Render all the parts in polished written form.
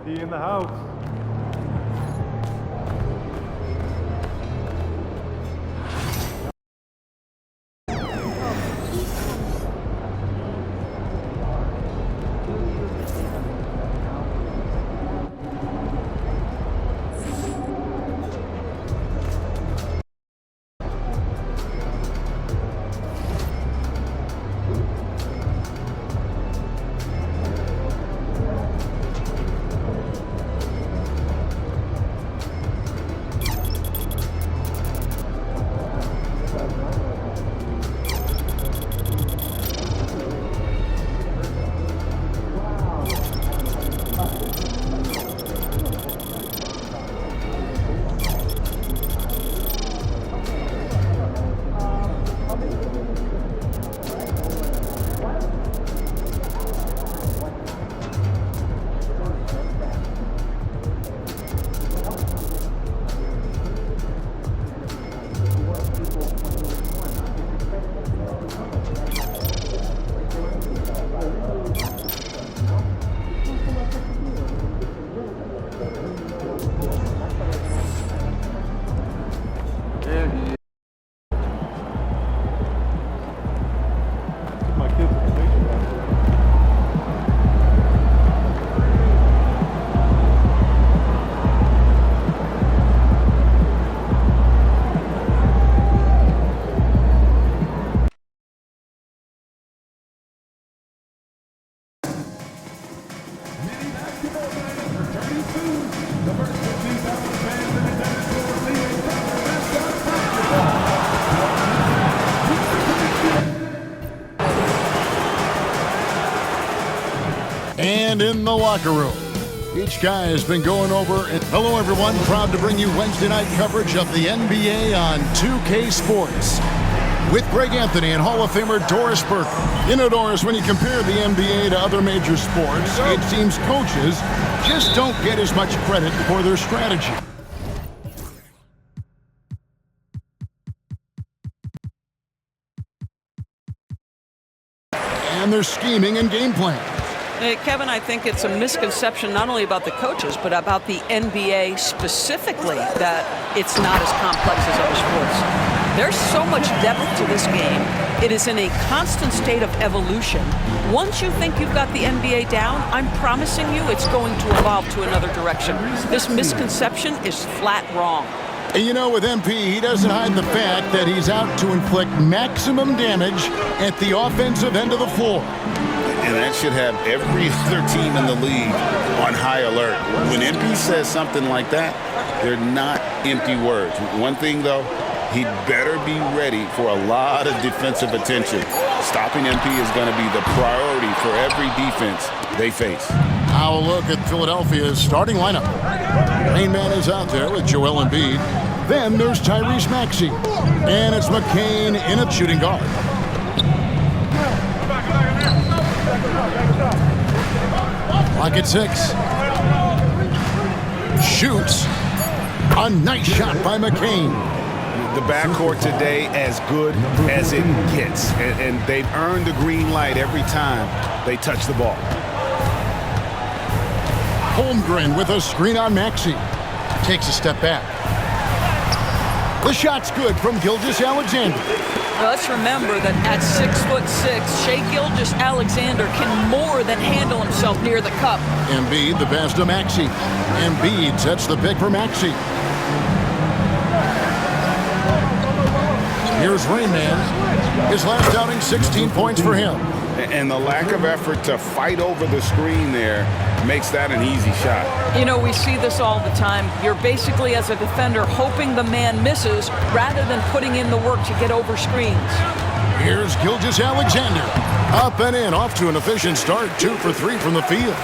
He in the house. My kids are thinking about it. Mini basketball fans returning soon. The first 15,000 fans in attendance will receive a proper mascot basketball. And in the locker room, each guy has been going over it. Hello, everyone. Proud to bring you Wednesday night coverage of the NBA on 2K Sports with Greg Anthony and Hall of Famer Doris Burke. You know, Doris, when you compare the NBA to other major sports, it seems coaches just don't get as much credit for their strategy. And their scheming and game plan. Kevin, I think it's a misconception not only about the coaches, but about the NBA specifically, that it's not as complex as other sports. There's so much depth to this game. It is in a constant state of evolution. Once you think you've got the NBA down, I'm promising you it's going to evolve to another direction. This misconception is flat wrong. And you know, with MP, he doesn't hide the fact that he's out to inflict maximum damage at the offensive end of the floor. And that should have every other team in the league on high alert. When MP says something like that, they're not empty words. One thing, though, he'd better be ready for a lot of defensive attention. Stopping MP is going to be the priority for every defense they face. Now a look at Philadelphia's starting lineup. Main man is out there with Joel Embiid. Then there's Tyrese Maxey. And it's McCain in at shooting guard. Clock at 6. Shoots. A nice shot by McCain. The backcourt today as good as it gets. And they've earned the green light every time they touch the ball. Holmgren with a screen on Maxey. Takes a step back. The shot's good from Gilgeous-Alexander. Now let's remember that at 6'6", Shai Gilgeous-Alexander can more than handle himself near the cup. Embiid, the pass to Maxey. Embiid sets the pick for Maxey. Here's Rain Man. His last outing, 16 points for him. And the lack of effort to fight over the screen there makes that an easy shot. You know, we see this all the time. You're basically, as a defender, hoping the man misses rather than putting in the work to get over screens. Here's Gilgeous-Alexander. Up and in, off to an efficient start. 2 for 3 from the field.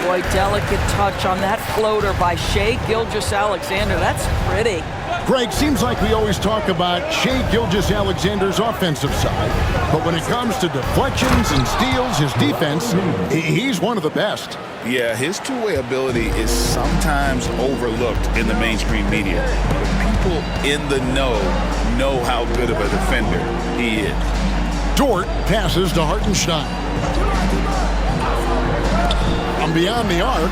Boy, delicate touch on that floater by Shai Gilgeous-Alexander. That's pretty. Greg, seems like we always talk about Shai Gilgeous-Alexander's offensive side, but when it comes to deflections and steals, his defense, he's one of the best. Yeah, his two-way ability is sometimes overlooked in the mainstream media. But people in the know how good of a defender he is. Dort passes to Hartenstein. From beyond the arc,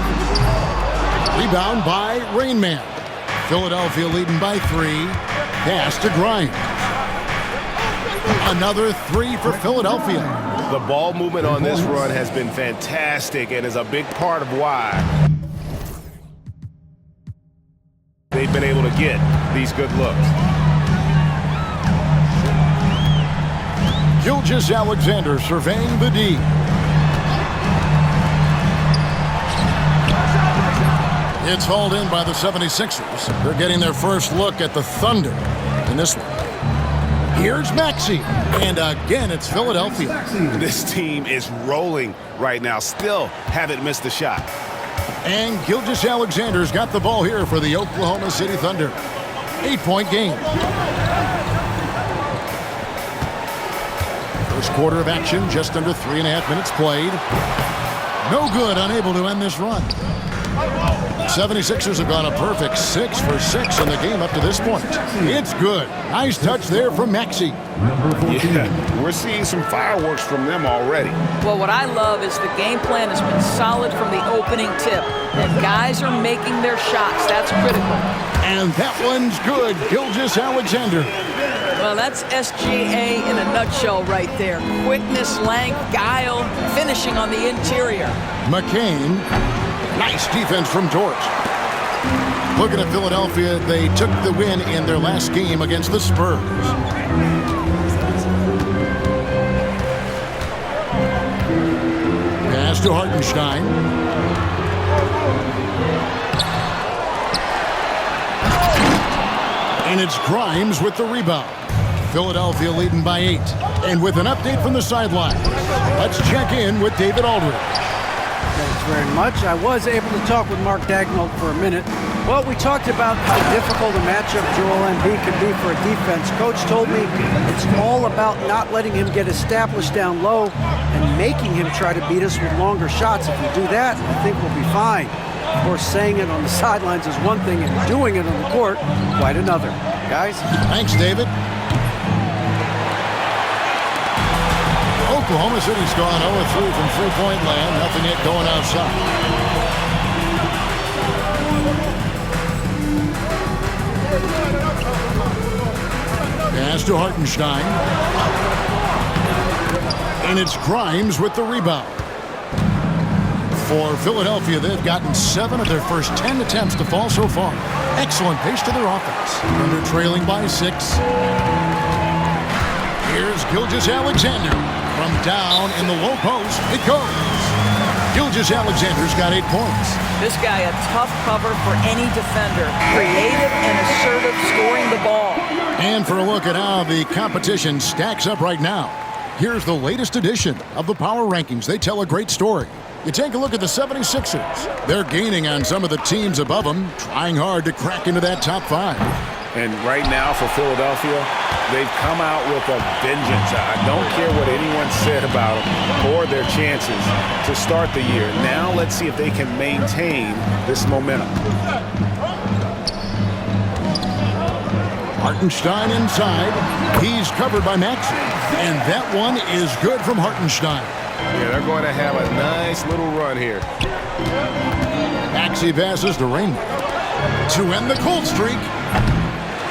Rebound by Rainman. Philadelphia leading by 3. Pass to Grimes. Another 3 for Philadelphia. The ball movement on this run has been fantastic and is a big part of why they've been able to get these good looks. Gilgeous-Alexander surveying the D. It's hauled in by the 76ers. They're getting their first look at the Thunder in this one. Here's Maxey. And again, it's Philadelphia. This team is rolling right now. Still haven't missed a shot. And Gilgeous-Alexander's got the ball here for the Oklahoma City Thunder. 8-point game. First quarter of action, just under 3.5 minutes played. No good, unable to end this run. 76ers have gone a perfect 6 for 6 in the game up to this point. It's good. Nice touch there from Maxey. Yeah, we're seeing some fireworks from them already. Well, what I love is the game plan has been solid from the opening tip. And guys are making their shots. That's critical. And that one's good. Gilgeous-Alexander. Well, that's SGA in a nutshell right there. Quickness, length, guile, finishing on the interior. McCain. Nice defense from George. Looking at Philadelphia, they took the win in their last game against the Spurs. Pass to Hartenstein. And it's Grimes with the rebound. Philadelphia leading by 8. And with an update from the sideline, let's check in with David Aldridge. Thanks very much. I was able to talk with Mark Daigneault for a minute. Well, we talked about how difficult a matchup Joel Embiid can be for a defense. Coach told me it's all about not letting him get established down low and making him try to beat us with longer shots. If we do that, I think we'll be fine. Of course, saying it on the sidelines is one thing, and doing it on the court, quite another. Guys? Thanks, David. Oklahoma City's gone 0-3 from three-point land. Nothing yet going outside. Pass to Hartenstein. And it's Grimes with the rebound. For Philadelphia, they've gotten 7 of their first 10 attempts to fall so far. Excellent pace to their offense. Thunder trailing by 6. Here's Gilgeous-Alexander. From down in the low post, it goes. Gilgeous-Alexander's got 8 points. This guy a tough cover for any defender. Creative and assertive, scoring the ball. And for a look at how the competition stacks up right now, here's the latest edition of the Power Rankings. They tell a great story. You take a look at the 76ers. They're gaining on some of the teams above them, trying hard to crack into that top 5. And right now for Philadelphia, they've come out with a vengeance. I don't care what anyone said about them or their chances to start the year. Now let's see if they can maintain this momentum. Hartenstein inside. He's covered by Maxey. And that one is good from Hartenstein. Yeah, they're going to have a nice little run here. Maxey passes to Rainman to end the cold streak.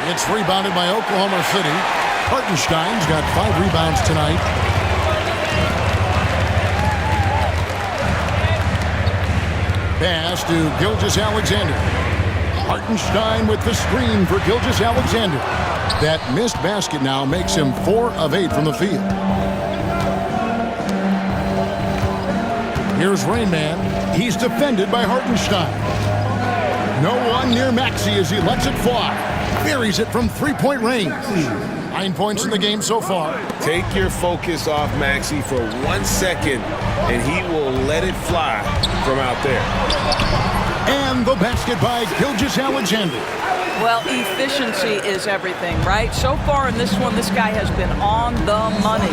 It's rebounded by Oklahoma City. Hartenstein's got 5 rebounds tonight. Pass to Gilgeous-Alexander. Hartenstein with the screen for Gilgeous-Alexander. That missed basket now makes him 4 of 8 from the field. Here's Rainman. He's defended by Hartenstein. No one near Maxey as he lets it fly. Buries it from 3-point range. 9 points in the game so far. Take your focus off Maxey for 1 second, and he will let it fly from out there. And the basket by Gilgeous-Alexander. Well, efficiency is everything, right? So far in this one, this guy has been on the money.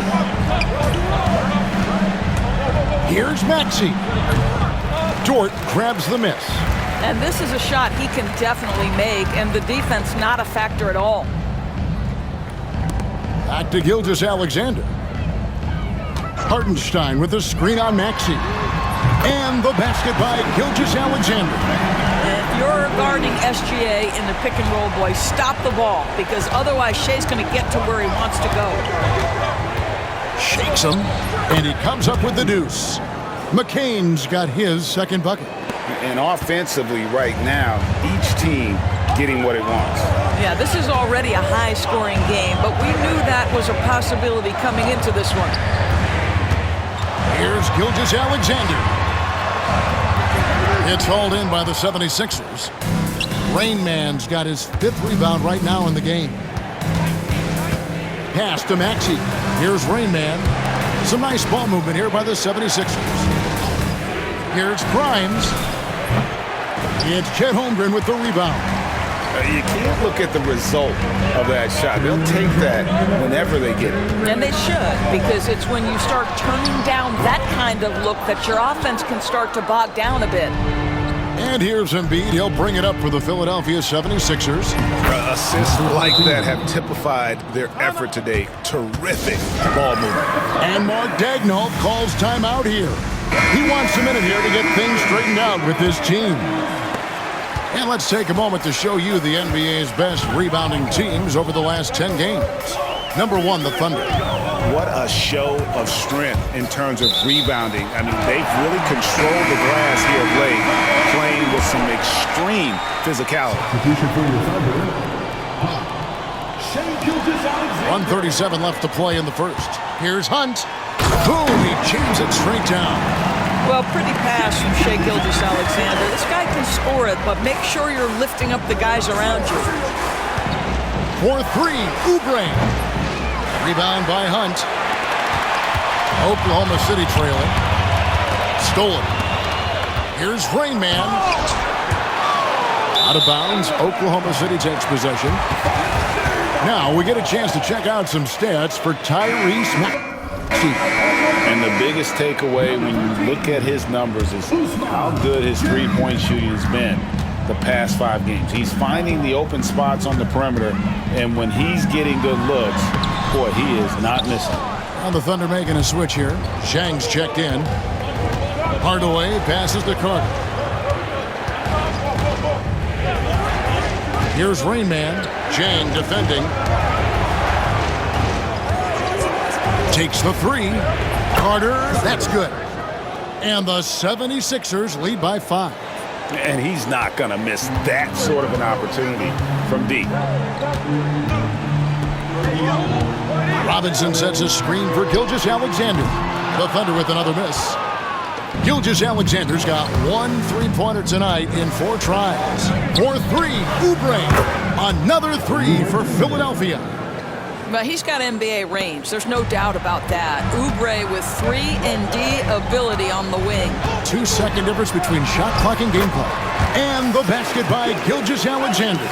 Here's Maxey. Dort grabs the miss. And this is a shot he can definitely make, and the defense not a factor at all. Back to Gilgeous-Alexander. Hartenstein with the screen on Maxey. And the basket by Gilgeous-Alexander. you're guarding SGA in the pick and roll, boys, stop the ball, because otherwise Shea's going to get to where he wants to go. Shakes him, and he comes up with the deuce. McCain's got his second bucket. And offensively right now, each team getting what it wants. Yeah, this is already a high-scoring game, but we knew that was a possibility coming into this one. Here's Gilgeous-Alexander. It's hauled in by the 76ers. Rain Man's got his 5th rebound right now in the game. Pass to Maxey. Here's Rain Man. Some nice ball movement here by the 76ers. Here's Grimes. It's Chet Holmgren with the rebound. You can't look at the result of that shot. They'll take that whenever they get it. And they should, because it's when you start turning down that kind of look that your offense can start to bog down a bit. And here's Embiid. He'll bring it up for the Philadelphia 76ers. Assists like that have typified their effort today. Terrific ball movement. And Mark Daigneault calls timeout here. He wants a minute here to get things straightened out with his team. And let's take a moment to show you the NBA's best rebounding teams over the last 10 games. Number 1, the Thunder. What a show of strength in terms of rebounding. I mean, they've really controlled the glass here of late, playing with some extreme physicality. Substitution for your Thunder. Shai Gilgeous-Alexander. 1:37 left to play in the first. Here's Hunt. Boom, he jams it straight down. Well, pretty pass from Shai Gilgeous-Alexander. This guy can score it, but make sure you're lifting up the guys around you. For 3, Oubre. Rebound by Hunt. Oklahoma City trailing. Stolen. Here's Rain Man. Out of bounds. Oklahoma City takes possession. Now we get a chance to check out some stats for Tyrese Maxey. And the biggest takeaway when you look at his numbers is how good his three-point shooting has been the past 5 games. He's finding the open spots on the perimeter, and when he's getting good looks, boy, he is not missing. Now the Thunder making a switch here. Shang's checked in. Hardaway passes to Carter. Here's Rain Man. Chang defending. Takes the 3. Carter, that's good. And the 76ers lead by 5. And he's not going to miss that sort of an opportunity from deep. Robinson sets a screen for Gilgeous-Alexander. The Thunder with another miss. Gilgeous-Alexander's got 1 3-pointer tonight in 4 tries. For 3, Oubre. Another 3 for Philadelphia. But he's got NBA range. There's no doubt about that. Oubre with 3 and D ability on the wing. 2-second difference between shot clock and game clock. And the basket by Gilgeous-Alexander.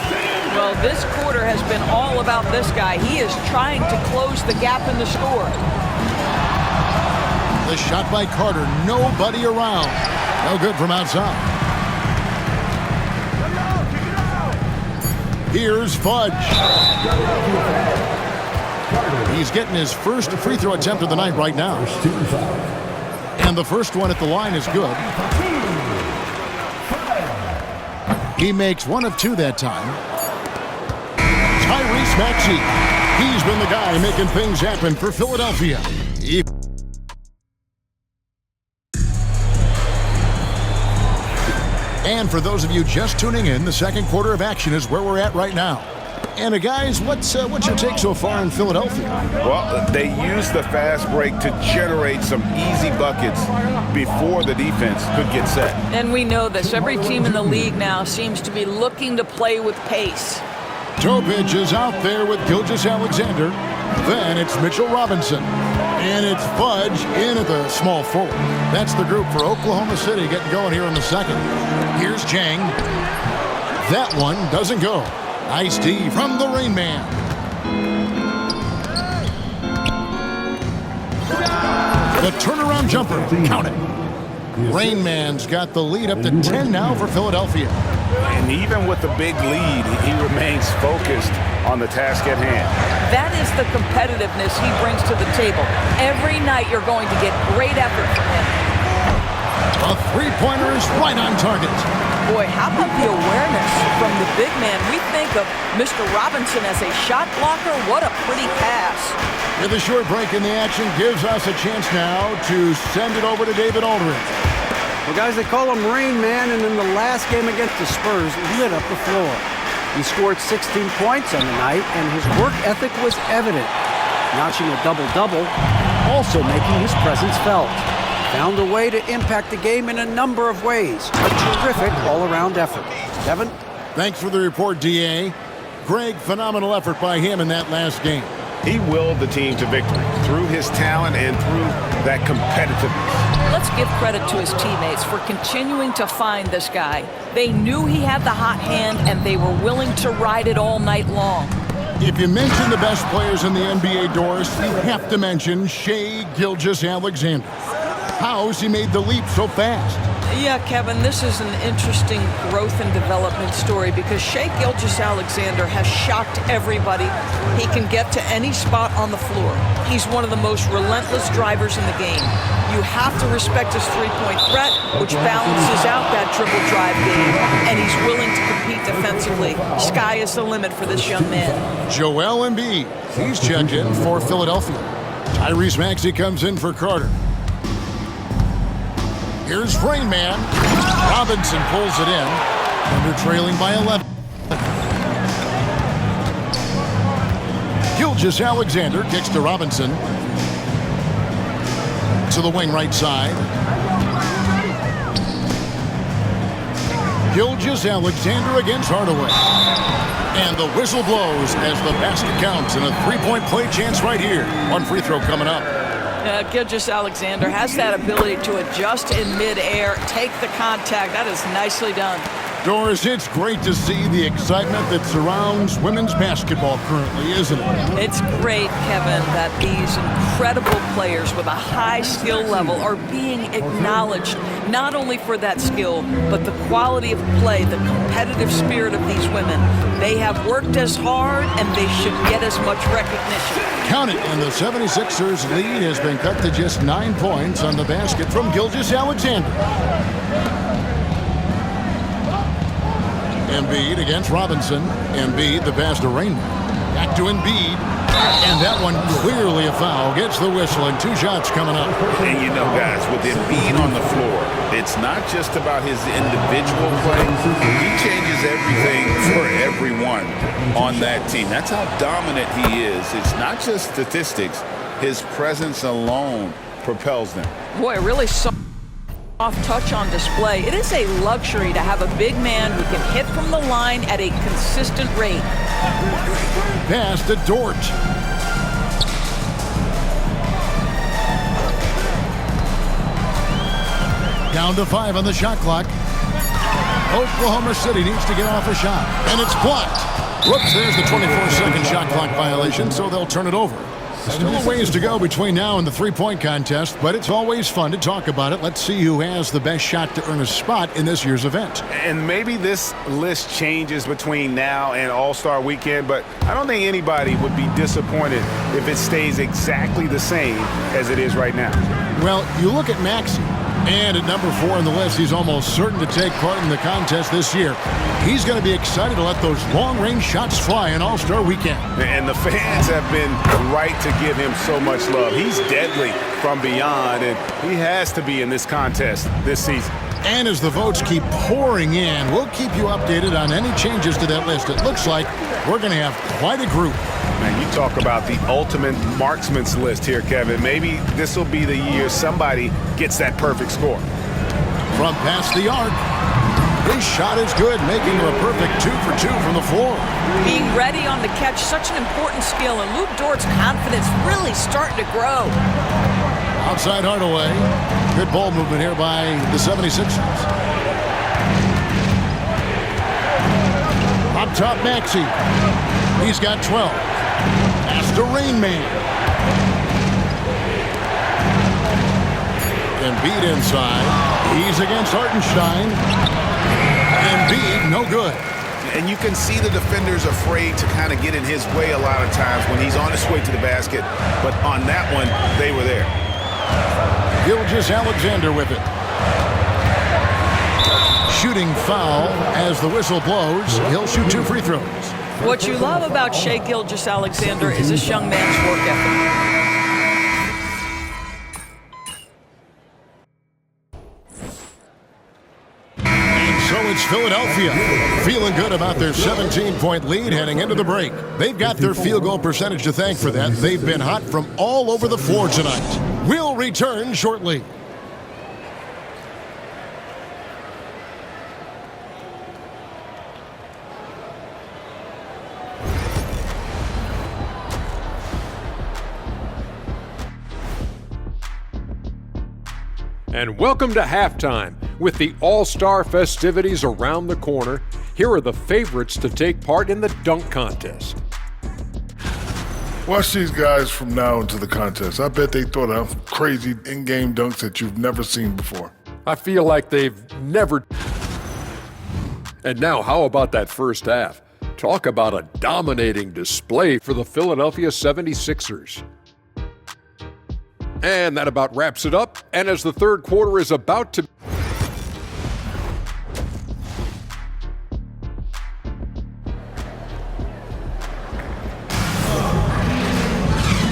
Well, this quarter has been all about this guy. He is trying to close the gap in the score. The shot by Carter. Nobody around. No good from outside. Here's Fudge. He's getting his first free throw attempt of the night right now. And the first one at the line is good. He makes 1 of 2 that time. Tyrese Maxey. He's been the guy making things happen for Philadelphia. And for those of you just tuning in, the second quarter of action is where we're at right now. And guys, what's your take so far in Philadelphia? Well, they used the fast break to generate some easy buckets before the defense could get set. And we know this. Every team in the league now seems to be looking to play with pace. Topic is out there with Gilgeous-Alexander. Then it's Mitchell Robinson. And it's Fudge in at the small forward. That's the group for Oklahoma City getting going here in the second. Here's Chang. That one doesn't go. Nice D from the Rain Man. The turnaround jumper. Count it. Rain Man's got the lead up to 10 now for Philadelphia. And even with the big lead, he remains focused on the task at hand. That is the competitiveness he brings to the table. Every night you're going to get great effort from him. A 3-pointer is right on target. Boy, how about the awareness from the big man? We think of Mr. Robinson as a shot blocker. What a pretty pass. With a short break in the action, gives us a chance now to send it over to David Aldridge. Well, guys, they call him Rain Man, and in the last game against the Spurs, lit up the floor. He scored 16 points on the night, and his work ethic was evident. Notching a double-double, also making his presence felt. Found a way to impact the game in a number of ways. A terrific all-around effort. Kevin? Thanks for the report, D.A. Greg, phenomenal effort by him in that last game. He willed the team to victory through his talent and through that competitiveness. Let's give credit to his teammates for continuing to find this guy. They knew he had the hot hand, and they were willing to ride it all night long. If you mention the best players in the NBA, Doris, you have to mention Shai Gilgeous-Alexander. How's he made the leap so fast? Yeah, Kevin, this is an interesting growth and development story because Shai Gilgeous-Alexander has shocked everybody. He can get to any spot on the floor. He's one of the most relentless drivers in the game. You have to respect his three-point threat, which balances out that dribble drive game, and he's willing to compete defensively. Sky is the limit for this young man. Joel Embiid, he's checked in for Philadelphia. Tyrese Maxey comes in for Carter. Here's Rain Man. Robinson pulls it in. And they're trailing by 11. Gilgeous-Alexander kicks to Robinson. To the wing right side. Gilgeous-Alexander against Hardaway. And the whistle blows as the basket counts and a three-point play chance right here. One free throw coming up. Gilgeous-Alexander has that ability to adjust in midair, take the contact. That is nicely done. Doris, it's great to see the excitement that surrounds women's basketball currently, isn't it? It's great, Kevin, that these incredible players with a high skill level are being acknowledged, not only for that skill, but the quality of play, the competitive spirit of these women. They have worked as hard, and they should get as much recognition. Count it, and the 76ers lead has been cut to just 9 points on the basket from Gilgeous-Alexander. Embiid against Robinson. Embiid, the pass to Rain. Back to Embiid. And that one clearly a foul. Gets the whistle, and 2 shots coming up. And you know, guys, with Embiid on the floor, it's not just about his individual play. He changes everything for everyone on that team. That's how dominant he is. It's not just statistics. His presence alone propels them. Boy, really soft touch on display. It is a luxury to have a big man who can hit from the line at a consistent rate. Pass to Dort. Down to 5 on the shot clock. Oklahoma City needs to get off a shot, and it's blocked. Whoops, there's the 24-second shot clock violation, so they'll turn it over. Still a ways to go between now and the three-point contest, but it's always fun to talk about it. Let's see who has the best shot to earn a spot in this year's event. And maybe this list changes between now and All-Star Weekend, but I don't think anybody would be disappointed if it stays exactly the same as it is right now. Well, you look at Maxey, and at number 4 on the list, he's almost certain to take part in the contest this year. He's going to be excited to let those long-range shots fly in All-Star Weekend. And the fans have been right to give him so much love. He's deadly from beyond, and he has to be in this contest this season. And as the votes keep pouring in, we'll keep you updated on any changes to that list. It looks like we're going to have quite a group. Man, you talk about the ultimate marksman's list here, Kevin. Maybe this will be the year somebody gets that perfect score. From past the arc, his shot is good, making her a perfect 2 for 2 from the floor. Being ready on the catch, such an important skill, and Luke Dort's confidence really starting to grow. Outside Hardaway. Good ball movement here by the 76ers. Up top, Maxey. He's got 12. Pass to Rain Man. Embiid inside. He's against Hartenstein. Embiid, no good. And you can see the defenders afraid to kind of get in his way a lot of times when he's on his way to the basket. But on that one, they were there. shooting foul. As the whistle blows, he'll shoot 2 free throws. What you love about Shai Gilgeous-Alexander is this young man's work ethic. So it's Philadelphia feeling good about their 17-point lead heading into the break. They've got their field goal percentage to thank for that. They've been hot from all over the floor tonight. We'll return shortly. And welcome to halftime. With the All-Star festivities around the corner, here are the favorites to take part in the dunk contest. Watch these guys from now into the contest. I bet they throw down crazy in-game dunks that you've never seen before. I feel like they've never... And now, how about that first half? Talk about a dominating display for the Philadelphia 76ers. And that about wraps it up. And as the third quarter is about to...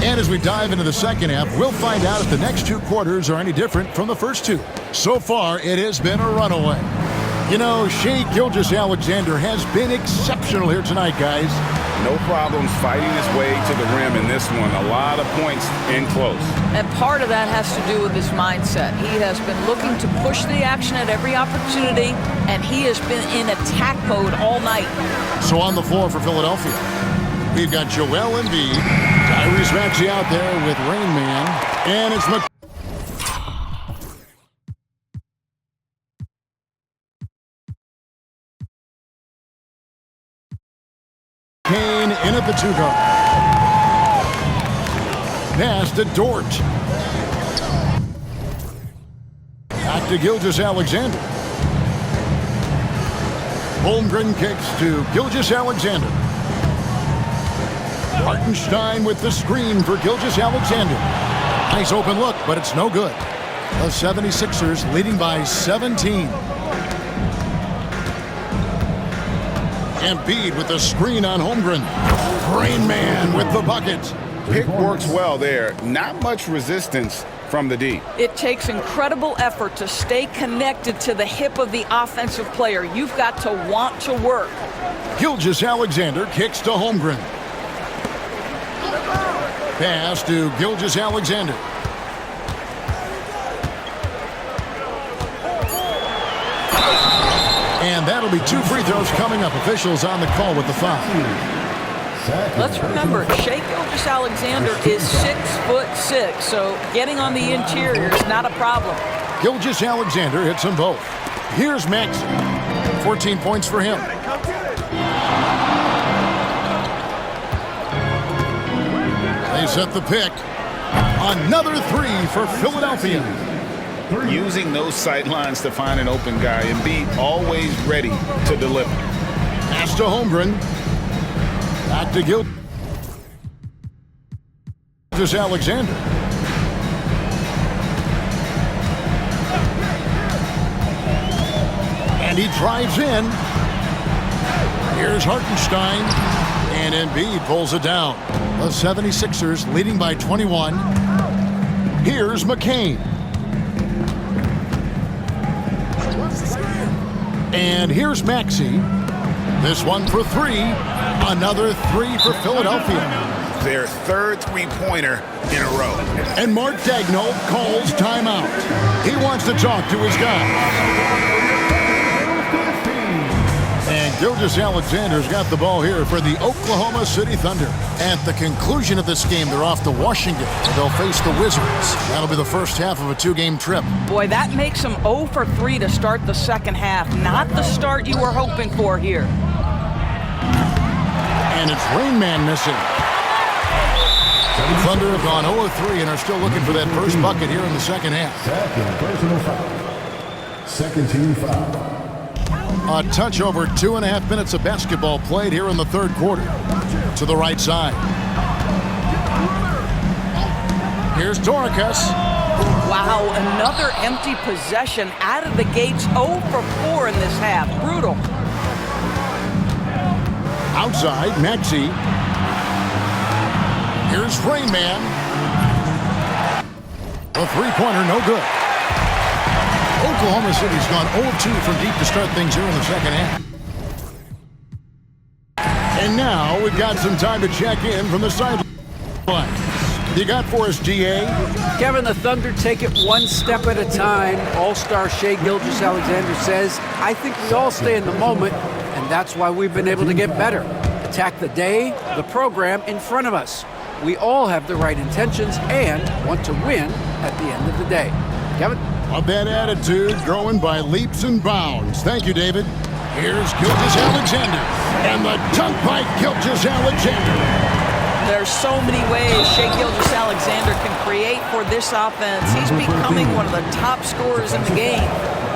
And as we dive into the second half, we'll find out if the next 2 quarters are any different from the first 2. So far, it has been a runaway. You know, Shai Gilgeous-Alexander has been exceptional here tonight, guys. No problems fighting his way to the rim in this one. A lot of points in close. And part of that has to do with his mindset. He has been looking to push the action at every opportunity, and he has been in attack mode all night. So on the floor for Philadelphia, we've got Joel Embiid, Tyrese Maxey out there with Rain Man, and it's Kane in at the 2 guard. Pass to Dort. Back to Gilgeous-Alexander. Holmgren kicks to Gilgeous-Alexander. Hartenstein with the screen for Gilgeous-Alexander. Nice open look, but it's no good. The 76ers leading by 17. Embiid with the screen on Holmgren. Rain Man with the bucket. Pick works well there. Not much resistance from the D. It takes incredible effort to stay connected to the hip of the offensive player. You've got to want to work. Gilgeous-Alexander kicks to Holmgren. Pass to Gilgeous-Alexander. And that'll be 2 free throws coming up. Officials on the call with the foul. Let's remember, Shai Gilgeous-Alexander is 6'6", so getting on the interior is not a problem. Gilgeous-Alexander hits them both. Here's Maxey. 14 points for him. They set the pick. Another 3 for Philadelphia. Using those sight lines to find an open guy and be always ready to deliver. Pass to Holmgren. Back to Gilgeous-Alexander. And he drives in. Here's Hartenstein. And Embiid pulls it down. The 76ers leading by 21. Here's McCain. And here's Maxey. This one for 3. Another 3 for Philadelphia. Their third three-pointer in a row. And Mark Daigneault calls timeout. He wants to talk to his guys. And Gilgeous-Alexander's got the ball here for the Oklahoma City Thunder. At the conclusion of this game, they're off to Washington. They'll face the Wizards. That'll be the first half of a 2-game trip. Boy, that makes them 0 for 3 to start the second half. Not the start you were hoping for here. And it's Rain Man missing. The Thunder have gone 0-3 and are still looking for that first bucket here in the second half. Second personal foul. Second team foul. A touch over 2.5 minutes of basketball played here in the third quarter. To the right side. Here's Doricus. Wow, another empty possession out of the gates. 0 for 4 in this half. Brutal. Outside, Maxey. Here's Rayman. A three-pointer, no good. Oklahoma City's gone 0-2 from deep to start things here in the second half. And now we've got some time to check in from the sidelines. You got for us, GA? Kevin, the Thunder take it one step at a time. All-star Shai Gilgeous-Alexander says, I think we all stay in the moment, and that's why we've been able to get better. Attack the day, the program in front of us. We all have the right intentions and want to win at the end of the day. Kevin? A bad attitude growing by leaps and bounds. Thank you, David. Here's Gilgeous-Alexander. And the dunk by Gilgeous-Alexander. There's so many ways Shai Gilgeous-Alexander can create for this offense. He's becoming one of the top scorers in the game.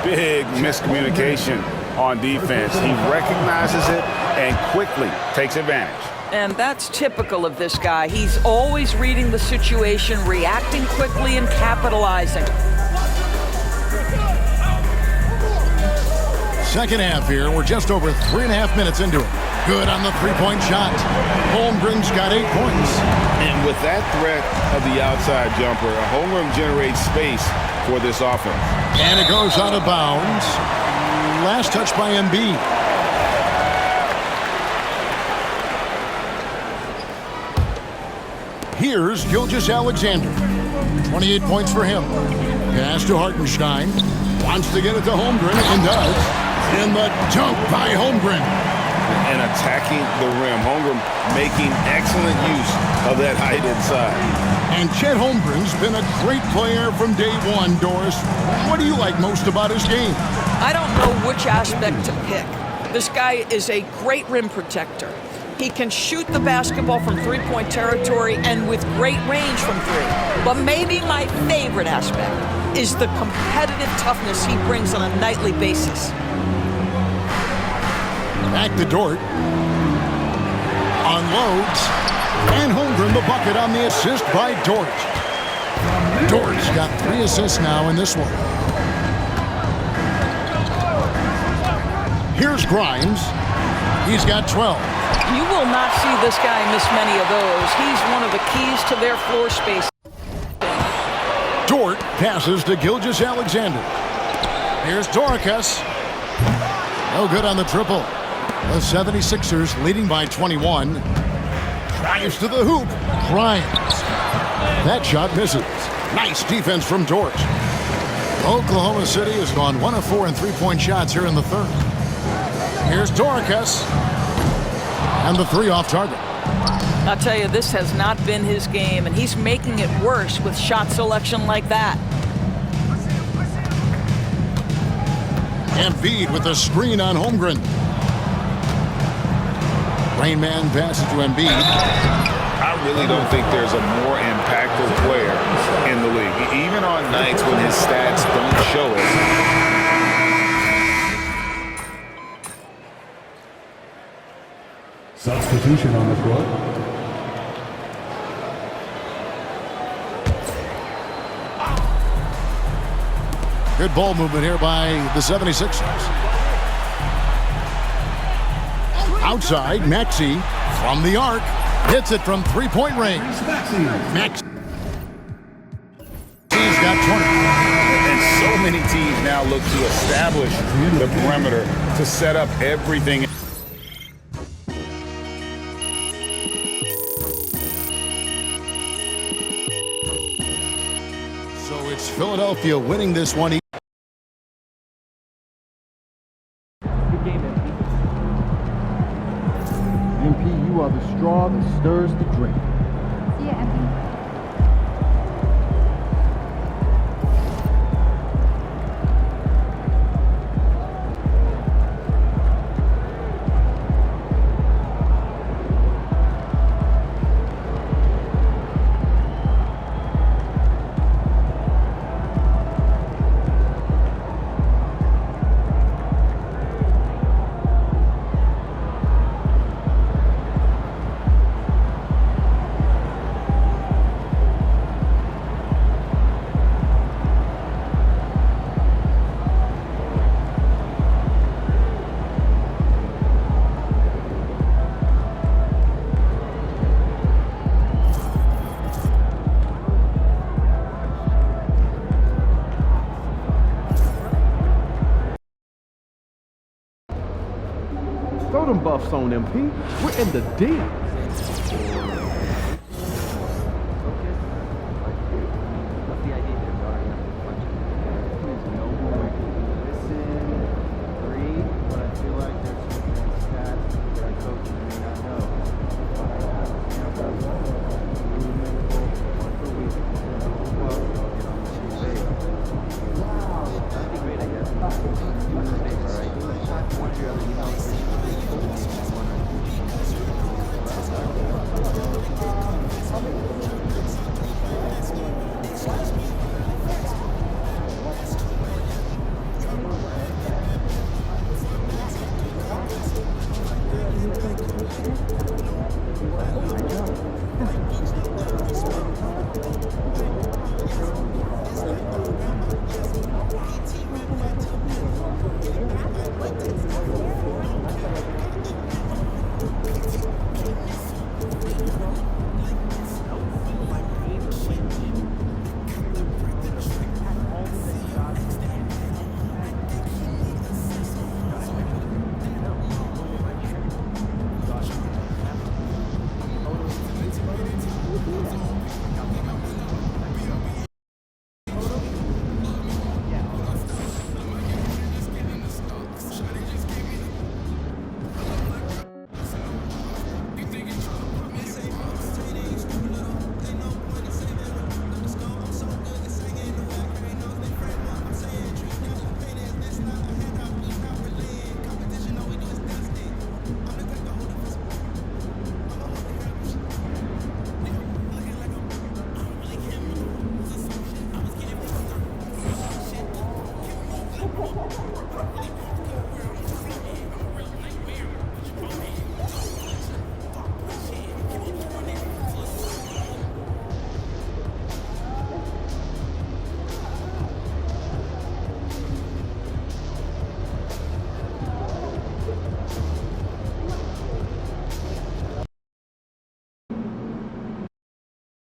Big miscommunication on defense. He recognizes it and quickly takes advantage. And that's typical of this guy. He's always reading the situation, reacting quickly, and capitalizing. Second half here. We're just over 3.5 minutes into it. Good on the three-point shot. Holmgren's got 8 points. And with that threat of the outside jumper, Holmgren generates space for this offense. And it goes out of bounds. Last touch by Embiid. Here's Gilgeous-Alexander. 28 points for him. Pass to Hartenstein. Wants to get it to Holmgren and does. And the dunk by Holmgren. And attacking the rim. Holmgren making excellent use of that height inside. And Chet Holmgren's been a great player from day one, Doris. What do you like most about his game? I don't know which aspect to pick. This guy is a great rim protector. He can shoot the basketball from three-point territory and with great range from three. But maybe my favorite aspect is the competitive toughness he brings on a nightly basis. Back to Dort. Unloads. And Holmgren the bucket on the assist by Dort. Dort's got 3 assists now in this one. Here's Grimes. He's got 12. You will not see this guy miss many of those. He's one of the keys to their floor space. Dort passes to Gilgeous-Alexander. Here's Doricus. No good on the triple. The 76ers leading by 21. Drives to the hoop. Grimes. That shot misses. Nice defense from Dort. Oklahoma City has gone 1 of 4 in three-point shots here in the third. Here's Doricus. And the 3 off target. I'll tell you, this has not been his game, and he's making it worse with shot selection like that. Embiid with the screen on Holmgren. Rainman passes to Embiid. I really don't think there's a more impactful player in the league. Even on nights when his stats don't show it. Substitution on the court. Good ball movement here by the 76ers. Outside, Maxey from the arc. Hits it from three-point range. Maxey. He's got 20. And so many teams now look to establish the perimeter to set up everything. So it's Philadelphia winning this one. MP, you are the straw that stirs the drink. See ya, MP. them buffs on MP. We're in the deal.